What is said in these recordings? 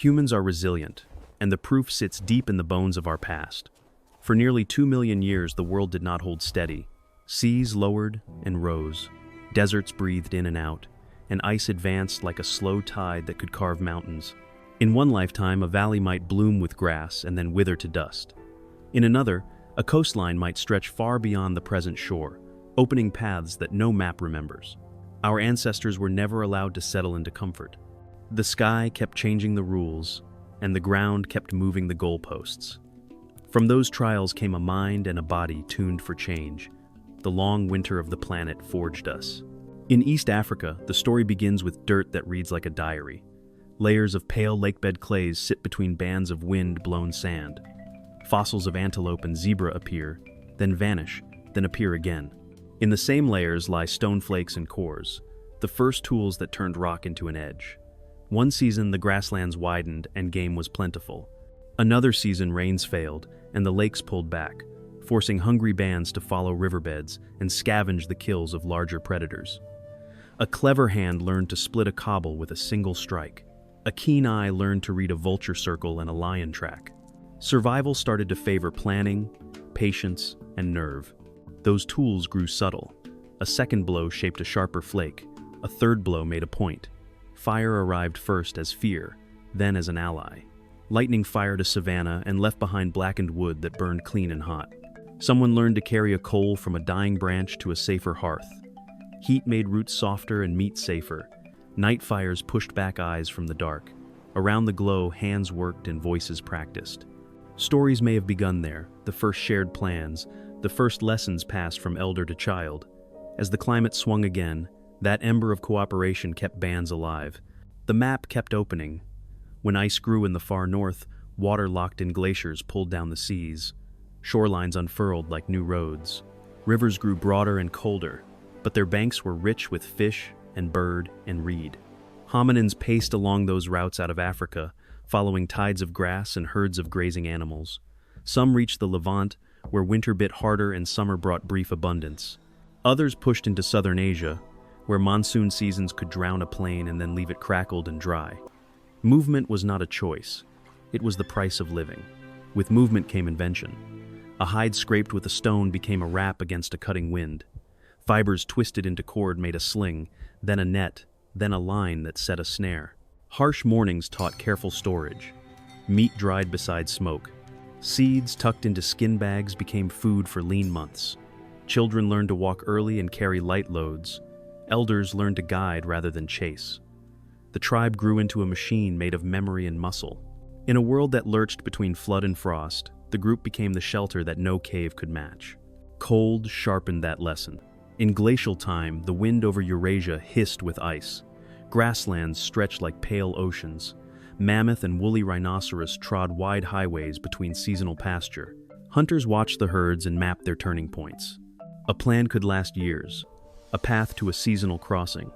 Humans are resilient, and the proof sits deep in the bones of our past. For nearly 2 million years, the world did not hold steady. Seas lowered and rose, deserts breathed in and out, and ice advanced like a slow tide that could carve mountains. In one lifetime, a valley might bloom with grass and then wither to dust. In another, a coastline might stretch far beyond the present shore, opening paths that no map remembers. Our ancestors were never allowed to settle into comfort. The sky kept changing the rules, and the ground kept moving the goalposts. From those trials came a mind and a body tuned for change. The long winter of the planet forged us. In East Africa, the story begins with dirt that reads like a diary. Layers of pale lakebed clays sit between bands of wind-blown sand. Fossils of antelope and zebra appear, then vanish, then appear again. In the same layers lie stone flakes and cores, the first tools that turned rock into an edge. One season, the grasslands widened and game was plentiful. Another season, rains failed and the lakes pulled back, forcing hungry bands to follow riverbeds and scavenge the kills of larger predators. A clever hand learned to split a cobble with a single strike. A keen eye learned to read a vulture circle and a lion track. Survival started to favor planning, patience, and nerve. Those tools grew subtle. A second blow shaped a sharper flake. A third blow made a point. Fire arrived first as fear, then as an ally. Lightning fired a savanna and left behind blackened wood that burned clean and hot. Someone learned to carry a coal from a dying branch to a safer hearth. Heat made roots softer and meat safer. Night fires pushed back eyes from the dark. Around the glow, hands worked and voices practiced. Stories may have begun there, the first shared plans, the first lessons passed from elder to child. As the climate swung again, that ember of cooperation kept bands alive. The map kept opening. When ice grew in the far north, water locked in glaciers pulled down the seas. Shorelines unfurled like new roads. Rivers grew broader and colder, but their banks were rich with fish and bird and reed. Hominins paced along those routes out of Africa, following tides of grass and herds of grazing animals. Some reached the Levant, where winter bit harder and summer brought brief abundance. Others pushed into southern Asia, where monsoon seasons could drown a plain and then leave it crackled and dry. Movement was not a choice. It was the price of living. With movement came invention. A hide scraped with a stone became a rap against a cutting wind. Fibers twisted into cord made a sling, then a net, then a line that set a snare. Harsh mornings taught careful storage. Meat dried beside smoke. Seeds tucked into skin bags became food for lean months. Children learned to walk early and carry light loads. Elders learned to guide rather than chase. The tribe grew into a machine made of memory and muscle. In a world that lurched between flood and frost, the group became the shelter that no cave could match. Cold sharpened that lesson. In glacial time, the wind over Eurasia hissed with ice. Grasslands stretched like pale oceans. Mammoth and woolly rhinoceros trod wide highways between seasonal pasture. Hunters watched the herds and mapped their turning points. A plan could last years. A path to a seasonal crossing.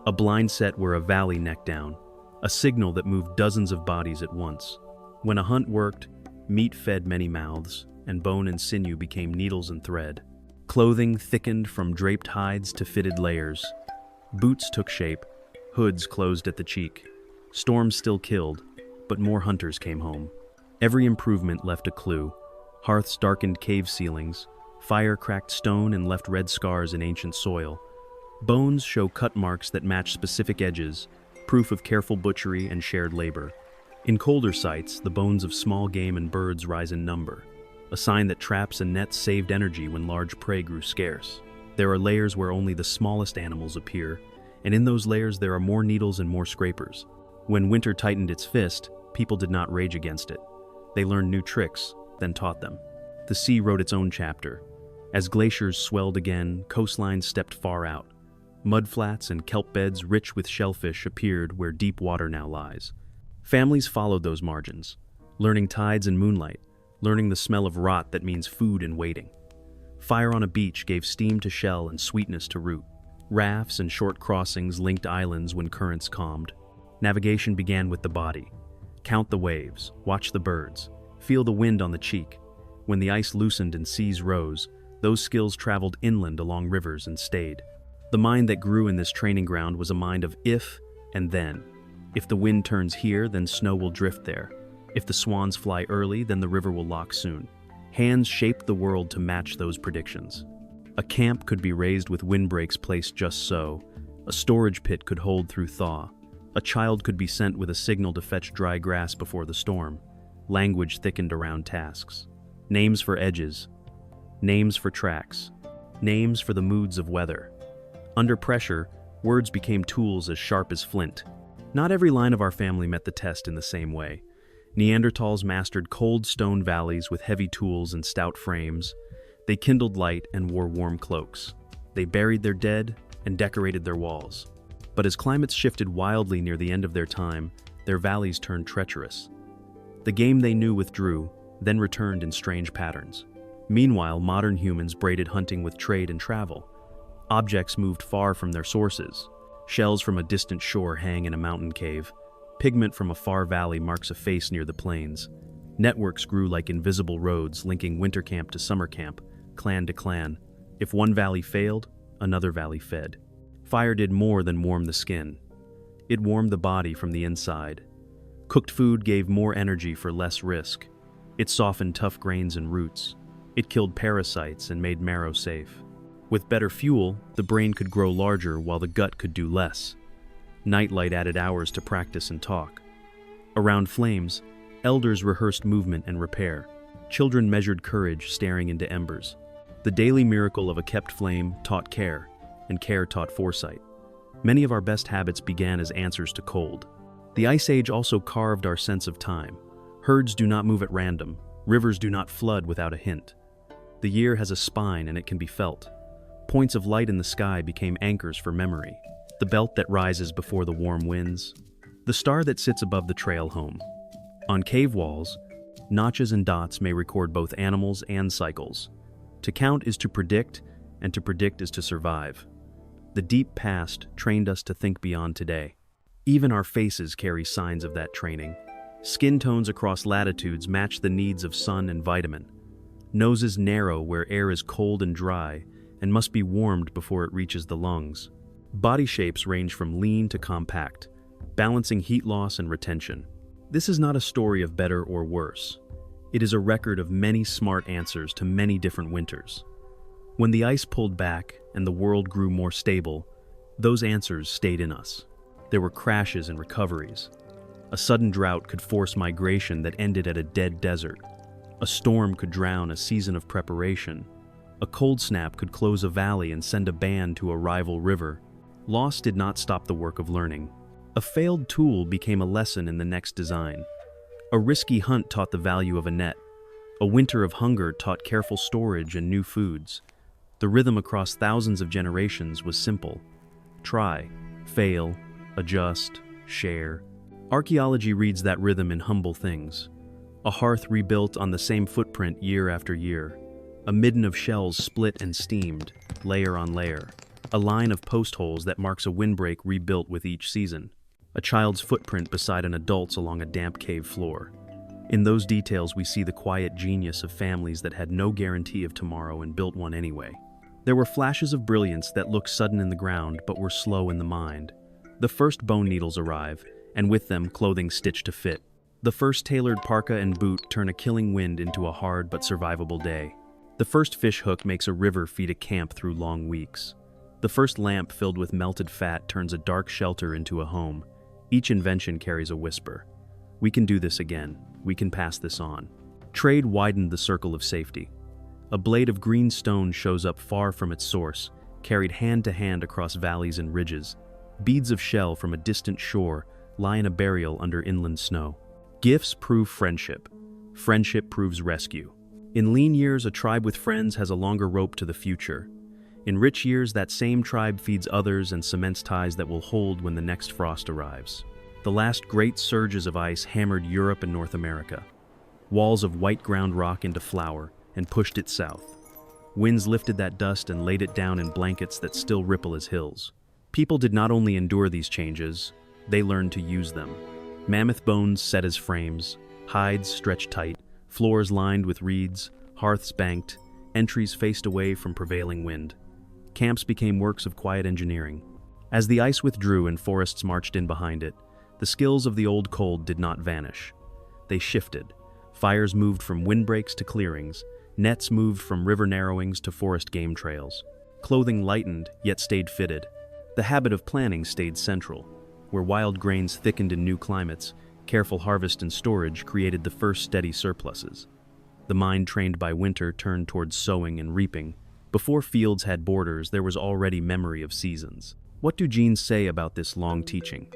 A blind set where a valley necked down. A signal that moved dozens of bodies at once. When a hunt worked, meat fed many mouths, and bone and sinew became needles and thread. Clothing thickened from draped hides to fitted layers. Boots took shape, hoods closed at the cheek. Storms still killed, but more hunters came home. Every improvement left a clue. Hearths darkened cave ceilings. Fire cracked stone and left red scars in ancient soil. Bones show cut marks that match specific edges, proof of careful butchery and shared labor. In colder sites, the bones of small game and birds rise in number, a sign that traps and nets saved energy when large prey grew scarce. There are layers where only the smallest animals appear, and in those layers there are more needles and more scrapers. When winter tightened its fist, people did not rage against it. They learned new tricks, then taught them. The sea wrote its own chapter. As glaciers swelled again, coastlines stepped far out. Mudflats and kelp beds rich with shellfish appeared where deep water now lies. Families followed those margins, learning tides and moonlight, learning the smell of rot that means food in waiting. Fire on a beach gave steam to shell and sweetness to root. Rafts and short crossings linked islands when currents calmed. Navigation began with the body. Count the waves, watch the birds, feel the wind on the cheek. When the ice loosened and seas rose, those skills traveled inland along rivers and stayed. The mind that grew in this training ground was a mind of if and then. If the wind turns here, then snow will drift there. If the swans fly early, then the river will lock soon. Hands shaped the world to match those predictions. A camp could be raised with windbreaks placed just so. A storage pit could hold through thaw. A child could be sent with a signal to fetch dry grass before the storm. Language thickened around tasks. Names for edges. Names for tracks. Names for the moods of weather. Under pressure, words became tools as sharp as flint. Not every line of our family met the test in the same way. Neanderthals mastered cold stone valleys with heavy tools and stout frames. They kindled light and wore warm cloaks. They buried their dead and decorated their walls. But as climates shifted wildly near the end of their time, their valleys turned treacherous. The game they knew withdrew, then returned in strange patterns. Meanwhile, modern humans braided hunting with trade and travel. Objects moved far from their sources. Shells from a distant shore hang in a mountain cave. Pigment from a far valley marks a face near the plains. Networks grew like invisible roads linking winter camp to summer camp, clan to clan. If one valley failed, another valley fed. Fire did more than warm the skin. It warmed the body from the inside. Cooked food gave more energy for less risk. It softened tough grains and roots. It killed parasites and made marrow safe. With better fuel, the brain could grow larger while the gut could do less. Nightlight added hours to practice and talk. Around flames, elders rehearsed movement and repair. Children measured courage staring into embers. The daily miracle of a kept flame taught care, and care taught foresight. Many of our best habits began as answers to cold. The Ice Age also carved our sense of time. Herds do not move at random. Rivers do not flood without a hint. The year has a spine and it can be felt. Points of light in the sky became anchors for memory. The belt that rises before the warm winds. The star that sits above the trail home. On cave walls, notches and dots may record both animals and cycles. To count is to predict, and to predict is to survive. The deep past trained us to think beyond today. Even our faces carry signs of that training. Skin tones across latitudes match the needs of sun and vitamin. Noses narrow where air is cold and dry, and must be warmed before it reaches the lungs. Body shapes range from lean to compact, balancing heat loss and retention. This is not a story of better or worse. It is a record of many smart answers to many different winters. When the ice pulled back and the world grew more stable, those answers stayed in us. There were crashes and recoveries. A sudden drought could force migration that ended at a dead desert. A storm could drown a season of preparation. A cold snap could close a valley and send a band to a rival river. Loss did not stop the work of learning. A failed tool became a lesson in the next design. A risky hunt taught the value of a net. A winter of hunger taught careful storage and new foods. The rhythm across thousands of generations was simple. Try, fail, adjust, share. Archaeology reads that rhythm in humble things. A hearth rebuilt on the same footprint year after year. A midden of shells split and steamed, layer on layer. A line of post holes that marks a windbreak rebuilt with each season. A child's footprint beside an adult's along a damp cave floor. In those details we see the quiet genius of families that had no guarantee of tomorrow and built one anyway. There were flashes of brilliance that looked sudden in the ground but were slow in the mind. The first bone needles arrive, and with them clothing stitched to fit. The first tailored parka and boot turn a killing wind into a hard but survivable day. The first fish hook makes a river feed a camp through long weeks. The first lamp filled with melted fat turns a dark shelter into a home. Each invention carries a whisper. We can do this again. We can pass this on. Trade widened the circle of safety. A blade of green stone shows up far from its source, carried hand to hand across valleys and ridges. Beads of shell from a distant shore lie in a burial under inland snow. Gifts prove friendship. Friendship proves rescue. In lean years, a tribe with friends has a longer rope to the future. In rich years, that same tribe feeds others and cements ties that will hold when the next frost arrives. The last great surges of ice hammered Europe and North America. Walls of white ground rock into flour and pushed it south. Winds lifted that dust and laid it down in blankets that still ripple as hills. People did not only endure these changes, they learned to use them. Mammoth bones set as frames, hides stretched tight, floors lined with reeds, hearths banked, entries faced away from prevailing wind. Camps became works of quiet engineering. As the ice withdrew and forests marched in behind it, The skills of the old cold did not vanish. They shifted. Fires moved from windbreaks to clearings. Nets moved from river narrowings to forest game trails. Clothing lightened, yet stayed fitted. The habit of planning stayed central. Where wild grains thickened in new climates, careful harvest and storage created the first steady surpluses. The mind trained by winter turned towards sowing and reaping. Before fields had borders, there was already memory of seasons. What do genes say about this long teaching?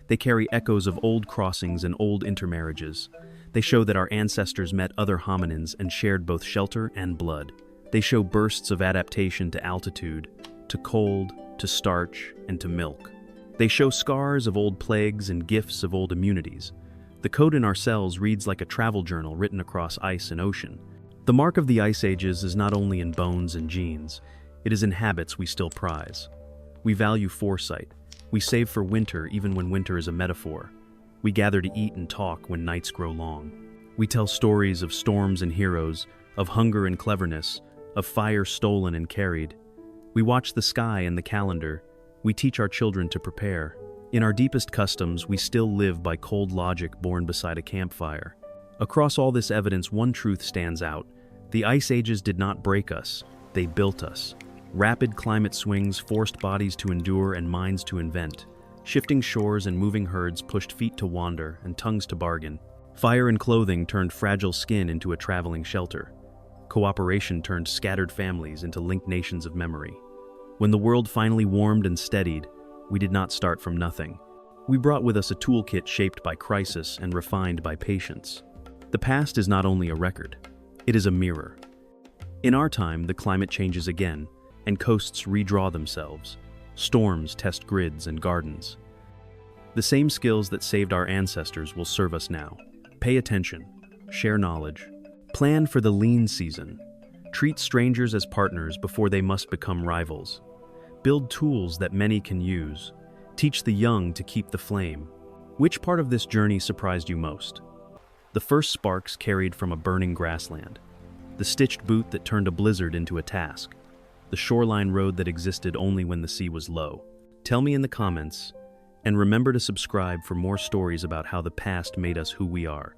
They carry echoes of old crossings and old intermarriages. They show that our ancestors met other hominins and shared both shelter and blood. They show bursts of adaptation to altitude, to cold, to starch, and to milk. They show scars of old plagues and gifts of old immunities. The code in our cells reads like a travel journal written across ice and ocean. The mark of the ice ages is not only in bones and genes, it is in habits we still prize. We value foresight. We save for winter even when winter is a metaphor. We gather to eat and talk when nights grow long. We tell stories of storms and heroes, of hunger and cleverness, of fire stolen and carried. We watch the sky and the calendar. We teach our children to prepare. In our deepest customs, we still live by cold logic born beside a campfire. Across all this evidence, one truth stands out. The ice ages did not break us, they built us. Rapid climate swings forced bodies to endure and minds to invent. Shifting shores and moving herds pushed feet to wander and tongues to bargain. Fire and clothing turned fragile skin into a traveling shelter. Cooperation turned scattered families into linked nations of memory. When the world finally warmed and steadied, we did not start from nothing. We brought with us a toolkit shaped by crisis and refined by patience. The past is not only a record, it is a mirror. In our time, the climate changes again, and coasts redraw themselves. Storms test grids and gardens. The same skills that saved our ancestors will serve us now. Pay attention, share knowledge, plan for the lean season. Treat strangers as partners before they must become rivals. Build tools that many can use. Teach the young to keep the flame. Which part of this journey surprised you most? The first sparks carried from a burning grassland. The stitched boot that turned a blizzard into a task. The shoreline road that existed only when the sea was low. Tell me in the comments, and remember to subscribe for more stories about how the past made us who we are.